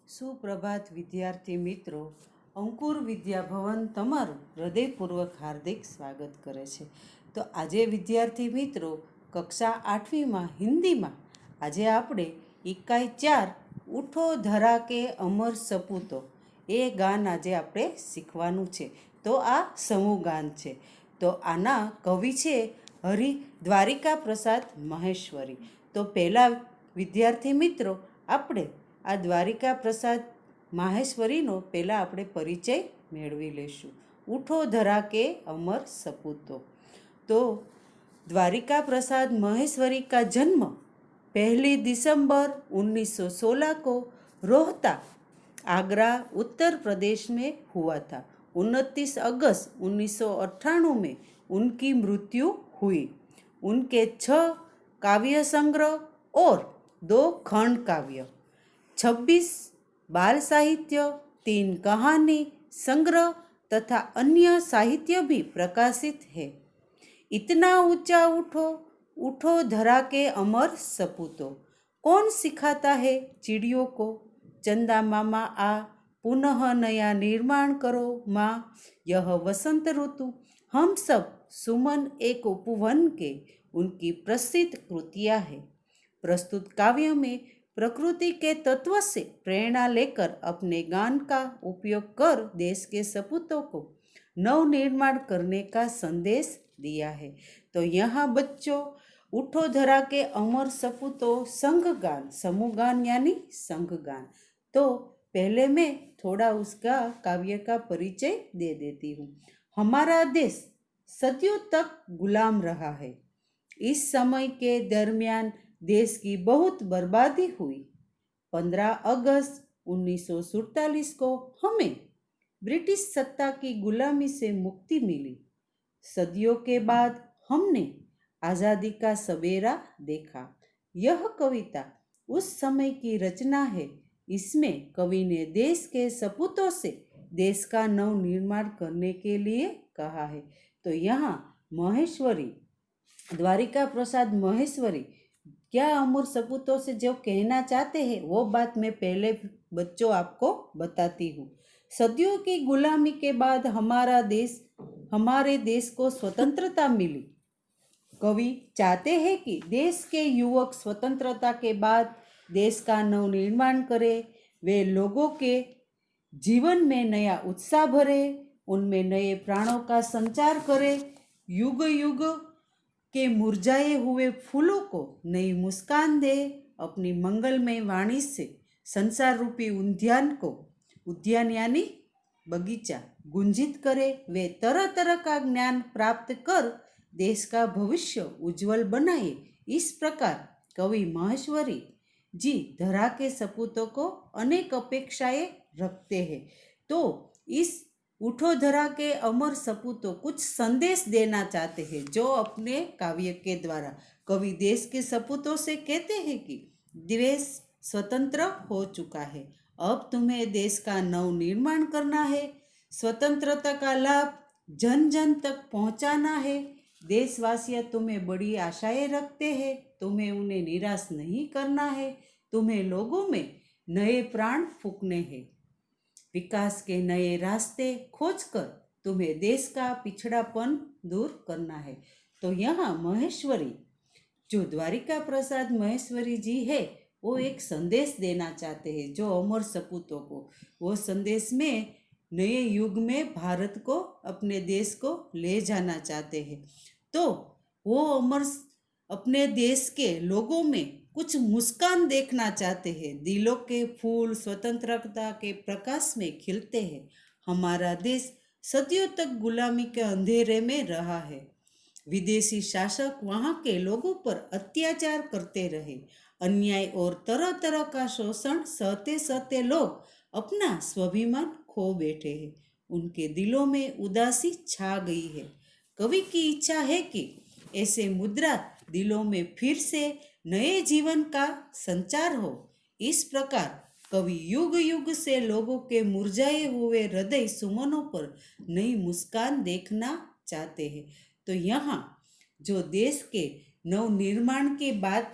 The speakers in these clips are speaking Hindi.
સુપ્રભાત વિદ્યાર્થી મિત્રો, અંકુર વિદ્યાભવન તમારું હૃદયપૂર્વક હાર્દિક સ્વાગત કરે છે. તો આજે વિદ્યાર્થી મિત્રો કક્ષા 8મીમાં હિન્દીમાં આજે આપણે ઇકાઈ 4 ઉઠો ધરા કે અમર સપૂતો એ ગાન આજે આપણે શીખવાનું છે. તો આ સમૂહ ગાન છે. તો આના કવિ છે દ્વારિકા પ્રસાદ મહેશ્વરી. તો પહેલાં વિદ્યાર્થી મિત્રો આપણે આ દ્વારિકા પ્રસાદ માહેશ્વરીનો પહેલાં આપણે પરિચય મેળવી લઈશું. ઉઠો ધરા કે અમર સપૂતો. તો द्वारिका प्रसाद महेश्वरी का जन्म 1 दिसंबर 1916 को रोहता आगरा उत्तर प्रदेश में हुआ था. 29 अगस्त 1998 में उनकी मृत्यु हुई. उनके 6 काव्य संग्रह और 2 खंड काव्य, 26 बाल साहित्य, 3 कहानी संग्रह तथा अन्य साहित्य भी प्रकाशित है. इतना ऊंचा उठो, उठो धरा के अमर सपूतो, कौन सिखाता है चिड़ियों को, चंदा मामा आ पुनः नया निर्माण करो माँ, यह वसंत ऋतु हम सब सुमन एक उपवन के उनकी प्रसिद्ध कृतियाँ है. प्रस्तुत काव्य में प्रकृति के तत्व से प्रेरणा लेकर अपने गान का उपयोग कर देश के सपूतों को नवनिर्माण करने का संदेश दिया है. तो यहाँ बच्चों उठो धरा के अमर सपूतो संघ गान, समूह गान यानी संघ गान. तो पहले मैं थोड़ा उसका काव्य का परिचय दे देती हूँ. हमारा देश सदियों तक गुलाम रहा है. इस समय के दरमियान देश की बहुत बर्बादी हुई. 15 अगस्त 1947 को हमें ब्रिटिश सत्ता की गुलामी से मुक्ति मिली. सदियों के बाद हमने आज़ादी का सवेरा देखा. यह कविता उस समय की रचना है. इसमें कवि ने देश के सपूतों से देश का नव निर्माण करने के लिए कहा है. तो यहाँ महेश्वरी द्वारिका प्रसाद महेश्वरी क्या अमर सपूतों से जो कहना चाहते हैं वो बात मैं पहले बच्चों आपको बताती हूँ. सदियों की गुलामी के बाद हमारे देश को स्वतंत्रता मिली. कवि चाहते हैं कि देश के युवक स्वतंत्रता के बाद देश का नवनिर्माण करें. वे लोगों के जीवन में नया उत्साह भरे, उनमें नए प्राणों का संचार करें, युग युग के मुरझाए हुए फूलों को नई मुस्कान दे, अपनी मंगलमय वाणी से संसार रूपी उद्यान यानी बगीचा गुंजित करे. वे तरह तरह का ज्ञान प्राप्त कर देश का भविष्य उज्जवल बनाए. इस प्रकार कवि महेश्वरी जी धरा के सपूतों को अनेक अपेक्षाएं रखते हैं. तो इस उठो धरा के अमर सपूतों कुछ संदेश देना चाहते हैं, जो अपने काव्य के द्वारा कवि देश के सपूतों से कहते हैं कि देश स्वतंत्र हो चुका है, अब तुम्हें देश का नव निर्माण करना है, स्वतंत्रता का लाभ जन जन तक पहुंचाना है. देशवासी तुम्हें बड़ी आशाएं रखते हैं, तुम्हें उन्हें निराश नहीं करना है, तुम्हें लोगों में नए प्राण फूंकने हैं, विकास के नए रास्ते खोजकर तुम्हें देश का पिछड़ापन दूर करना है. तो यहाँ महेश्वरी जो द्वारिका प्रसाद महेश्वरी जी है वो एक संदेश देना चाहते हैं, जो अमर सपूतों को. वो संदेश में नए युग में भारत को, अपने देश को ले जाना चाहते हैं. तो वो अपने देश के लोगों में कुछ मुस्कान देखना चाहते हैं. दिलों के फूल स्वतंत्रता के प्रकाश में खिलते हैं. हमारा देश सदियों तक गुलामी के अंधेरे में रहा है. विदेशी शासक वहाँ के लोगों पर अत्याचार करते रहे. अन्याय और तरह तरह का शोषण सहते सहते लोग अपना स्वाभिमान खो बैठे हैं. उनके दिलों में उदासी छा गई है. कवि की इच्छा है कि ऐसे मुद्रा दिलों में फिर से नए जीवन का संचार हो. इस प्रकार कवि युग युग से लोगों के मुरझाए हुए हृदय सुमनों पर नई मुस्कान देखना चाहते हैं. तो यहाँ जो देश के नव निर्माण के बाद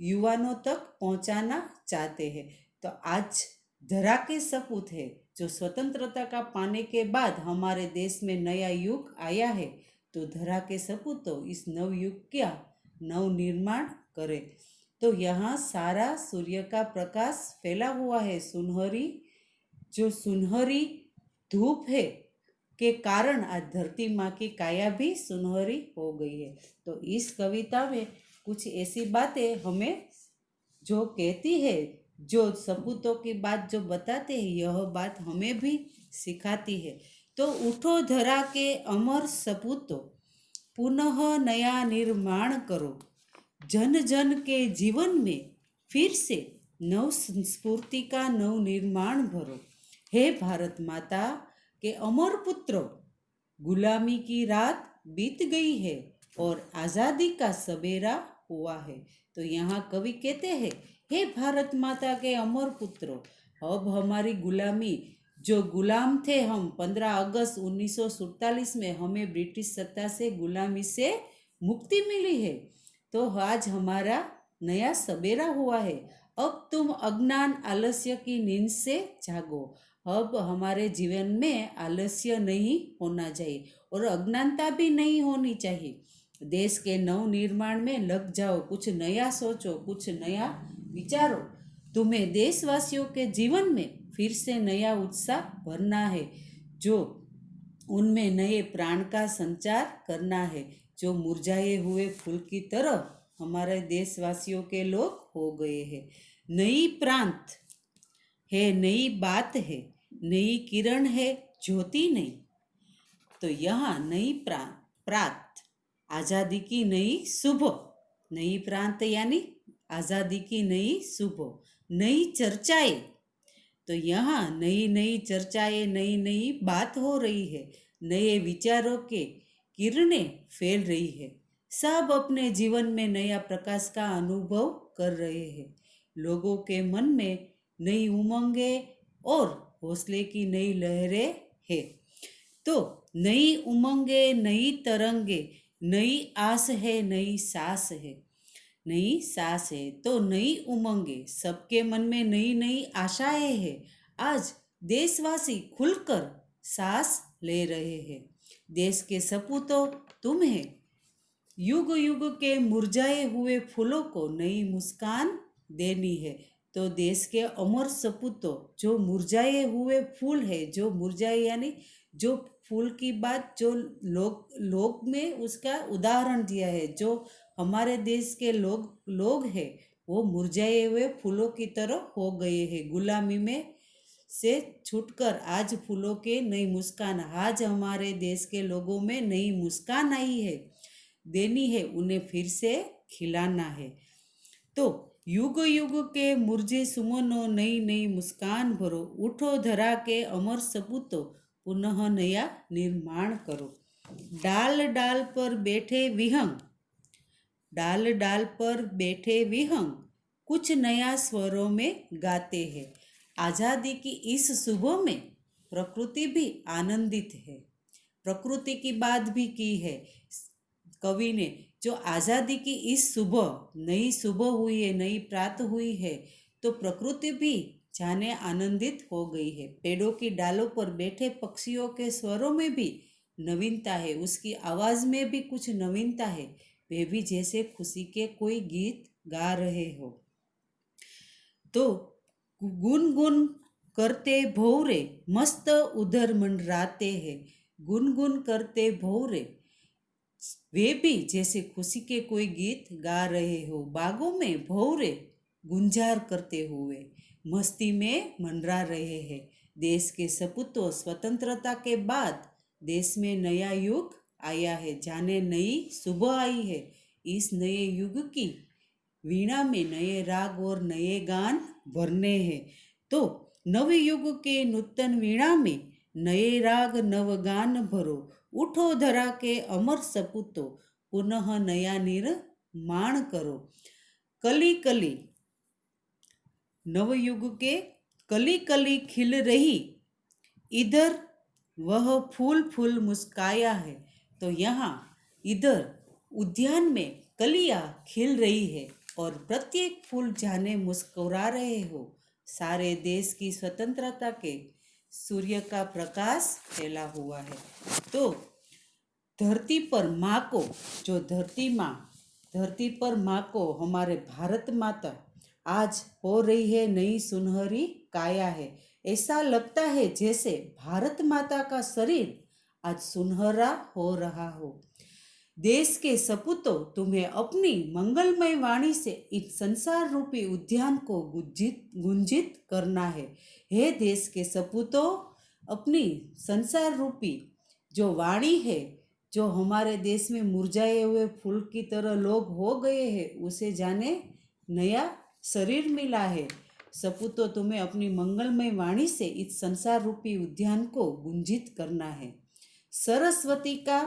युवानों तक पहुँचाना चाहते हैं. तो आज धरा के सपूत है। जो स्वतंत्रता का पाने के बाद हमारे देश में नया युग आया है, तो धरा के सपूतों इस नव युग का नव निर्माण करे। तो यहाँ सारा सूर्य का प्रकाश फैला हुआ है। सुनहरी धूप है के कारण आज धरती माँ की काया भी सुनहरी हो गई है। तो इस कविता में कुछ ऐसी बातें हमें जो कहती है, जो सपूतों की बात जो बताते हैं, यह बात हमें भी सिखाती है। तो उठो धरा के अमर सपूतों, पुनः नया निर्माण करो। जन जन के जीवन में फिर से नव स्फूर्ति का नव निर्माण भरो। हे भारत माता के अमर पुत्रों, गुलामी की रात बीत गई है और आज़ादी का सवेरा हुआ है। तो यहाँ कवि कहते हैं, हे भारत माता के अमर पुत्रों, अब हमारी गुलामी, जो गुलाम थे हम, 15 अगस्त 1947 में हमें ब्रिटिश सत्ता से गुलामी से मुक्ति मिली है। तो आज हमारा नया सवेरा हुआ है। अब तुम अज्ञान आलस्य की नींद से जागो। अब हमारे जीवन में आलस्य नहीं होना चाहिए और अज्ञानता भी नहीं होनी चाहिए। देश के नव निर्माण में लग जाओ, कुछ नया सोचो, कुछ नया विचारो। तुम्हें देशवासियों के जीवन में फिर से नया उत्साह भरना है, जो उनमें नए प्राण का संचार करना है। जो मुरझाए हुए फूल की तरह हमारे देशवासियों के लोग हो गए हैं। नई प्रांत है, नई बात है, नई किरण है, ज्योति नहीं। तो यहाँ नई प्रांत, आज़ादी की नई सुबह। नई प्रांत यानी आज़ादी की नई सुबह, नई चर्चाएं। तो यहाँ नई नई चर्चाएं, नई नई बात हो रही है, नए विचारों के किरणें फैल रही है। सब अपने जीवन में नया प्रकाश का अनुभव कर रहे हैं। लोगों के मन में नई उमंगें और हौसले की नई लहरें हैं। तो नई उमंगें, नई तरंगे, नई आस है, नई सांस है, नई सांस है। तो नई उमंगे, सबके मन में नई नई आशाएं हैं। आज देशवासी खुलकर सांस ले रहे हैं। देश के सपूतों तुम्हें युग युग के मुरझाए हुए फूलों को नई मुस्कान देनी है। तो देश के अमर सपूतों, जो मुरझाए हुए फूल है, जो मुरझाए यानी जो फूल की बात जो लोग में उसका उदाहरण दिया है, जो हमारे देश के लोग हैं, वो मुरझाए हुए फूलों की तरह हो गए हैं। गुलामी में से छूटकर आज फूलों के नई मुस्कान, आज हमारे देश के लोगों में नई मुस्कान आई है, देनी है, उन्हें फिर से खिलाना है। तो युग युग के मुरझे सुमनो, नई नई मुस्कान भरो। उठो धरा के अमर सपूतों, पुनः नया निर्माण करो। डाल डाल पर बैठे विहंग, डाल डाल पर बैठे विहंग, कुछ नया स्वरों में गाते हैं। आज़ादी की इस सुबह में प्रकृति भी आनंदित है। प्रकृति की बात भी की है कवि ने। जो आज़ादी की इस सुबह, नई सुबह हुई है, नई प्रात हुई है, तो प्रकृति भी जाने आनंदित हो गई है। पेड़ों की डालों पर बैठे पक्षियों के स्वरों में भी नवीनता है, उसकी आवाज़ में भी कुछ नवीनता है। वे भी जैसे खुशी के कोई गीत गा रहे हो। तो गुनगुन करते भौरे, मस्त उधर मंडराते हैं। गुनगुन करते भौरे, वे भी जैसे खुशी के कोई गीत गा रहे हो। बागों में भौरे गुंजार करते हुए मस्ती में मंडरा रहे हैं। देश के सपूतों, स्वतंत्रता के बाद देश में नया युग आया है, जाने नई सुबह आई है। इस नए युग की वीणा में नए राग और नए गान भरने हैं। तो नव युग के नूतन वीणा में नए राग नव गान भरो। उठो धरा के अमर सपूतों, पुनः नया निर्माण करो। कली कली, नवयुग के कली कली खिल रही, इधर वह फूल फूल मुस्काया है। तो यहाँ इधर उद्यान में कलियाँ खिल रही है और प्रत्येक फूल जाने मुस्कुरा रहे हो। सारे देश की स्वतंत्रता के सूर्य का प्रकाश फैला हुआ है। तो धरती पर माँ को, जो धरती पर माँ को हमारे भारत माता आज हो रही है नई सुनहरी काया है। ऐसा लगता है जैसे भारत माता का शरीर आज सुनहरा हो रहा हो। देश के सपूतों, तुम्हें अपनी मंगलमय वाणी से इस संसार रूपी उद्यान को गुंजित करना है। हे देश के सपूतों, अपनी संसार रूपी जो वाणी है, जो हमारे देश में मुरझाए हुए फूल की तरह लोग हो गए हैं, उसे जाने नया शरीर मिला है। सपूतों, तुम्हें अपनी मंगलमय वाणी से इस संसार रूपी उद्यान को गुंजित करना है। सरस्वती का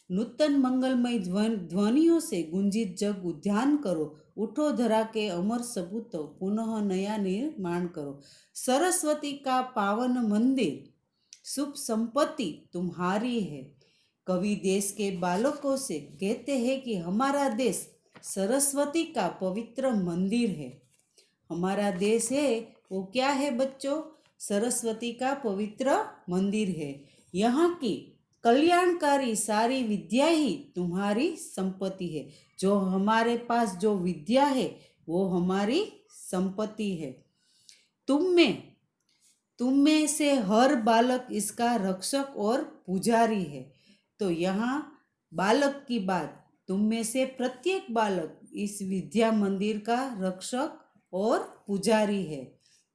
नूतन मंगलमय ध्वनियों से गुंजित जग उद्यान करो। उठो धरा के अमर सपूतों, पुनः नया निर्माण करो। सरस्वती का पावन मंदिर, शुभ संपत्ति तुम्हारी है। कवि देश के बालकों से कहते हैं कि हमारा देश सरस्वती का पवित्र मंदिर है। हमारा देश है वो क्या है बच्चों? सरस्वती का पवित्र मंदिर है। यहाँ की कल्याणकारी सारी विद्या ही तुम्हारी संपत्ति है। जो हमारे पास जो विद्या है वो हमारी संपत्ति है। तुम में से हर बालक इसका रक्षक और पुजारी है। तो यहाँ बालक की बात, तुम में से प्रत्येक बालक इस विद्या मंदिर का रक्षक और पुजारी है।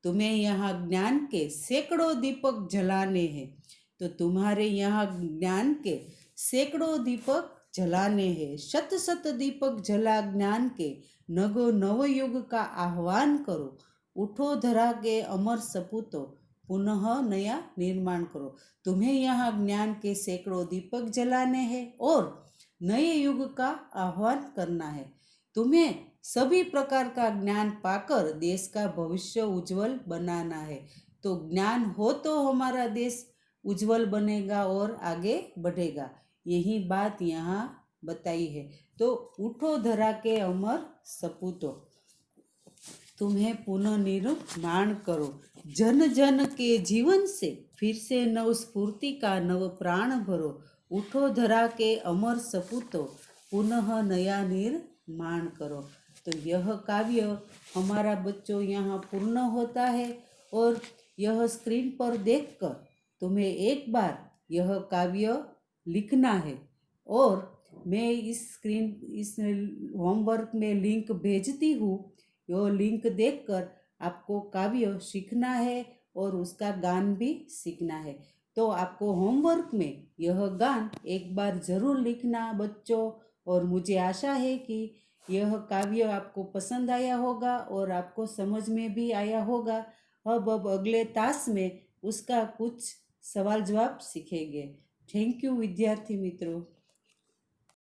तुम्हें यहाँ ज्ञान के सैकड़ों दीपक जलाने हैं। तो तुम्हारे यहाँ ज्ञान के सैकड़ों दीपक जलाने हैं। शत शत दीपक जला ज्ञान के नगो नवयुग का आह्वान करो। उठो धरा के अमर सपूतों, पुनः नया निर्माण करो। तुम्हें यहाँ ज्ञान के सैकड़ों दीपक जलाने हैं और नए युग का आह्वान करना है। तुम्हें सभी प्रकार का ज्ञान पाकर देश का भविष्य उज्जवल बनाना है। तो ज्ञान हो तो हमारा देश उज्जवल बनेगा और आगे बढ़ेगा। यही बात यहाँ बताई है। तो उठो धरा के अमर सपूतों, तुम्हें पुनः निर्माण करो। जन जन के जीवन से फिर से नव स्फूर्ति का नव प्राण भरो। उठो धरा के अमर सपूतों, पुनः नया निर्माण करो। तो यह काव्य हमारा बच्चों यहाँ पूर्ण होता है और यह स्क्रीन पर देखकर तुम्हें एक बार यह काव्य लिखना है और मैं इस होमवर्क में लिंक भेजती हूँ। यह लिंक देखकर आपको काव्य सीखना है और उसका गान भी सीखना है। तो आपको होमवर्क में यह गान एक बार ज़रूर लिखना बच्चों। और मुझे आशा है कि यह काव्य आपको पसंद आया होगा और आपको समझ में भी आया होगा। अब अगले तास में उसका कुछ सवाल जवाब सीखेंगे। थैंक यू विद्यार्थी मित्रों।